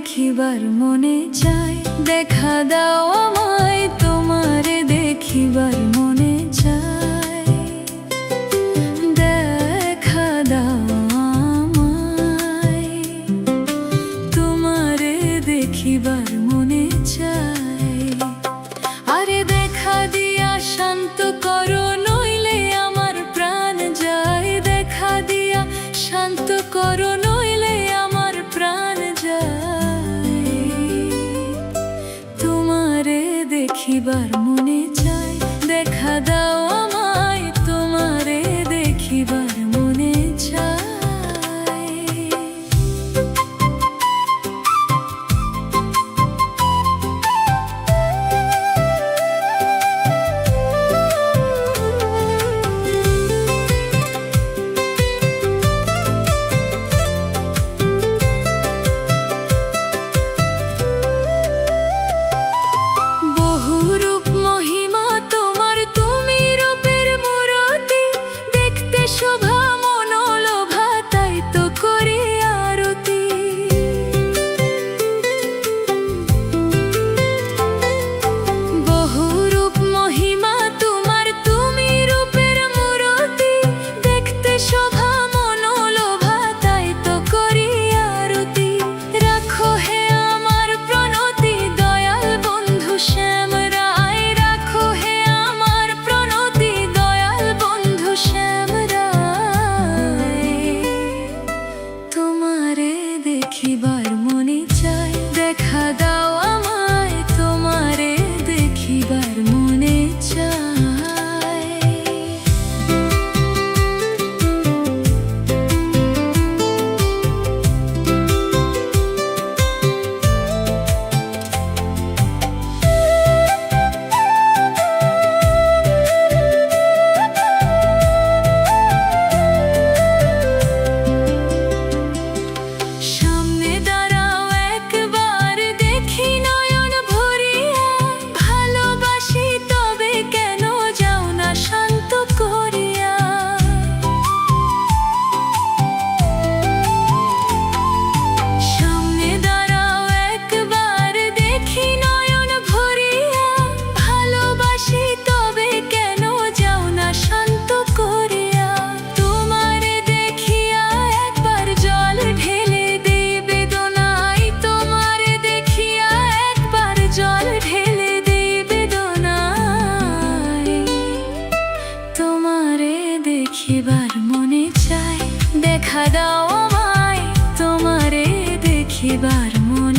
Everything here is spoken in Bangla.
দেখিবার মনে চায়, দেখা দাও আমায় তোমারে দেখিবার মনে চায়, দেখা দাও আমায় তোমারে দেখিবার মনে চায়। আরে দেখা দিয়া শান্ত করো নইলে আমার প্রাণ যায়, দেখা দিয়া শান্ত করো নইলে আমার প্রাণ যায়, তোমারে দেখিবার মনে চায়, দেখা দাও আমায় তোমারে দেখিবার মনে চায়। দেখিবার মনে চায়, দেখা দাও আমায় তোমারে দেখিবার মনে চায়। দেখিবার মনে চায়, দেখা দাও আমায় তোমারে দেখিবার মনে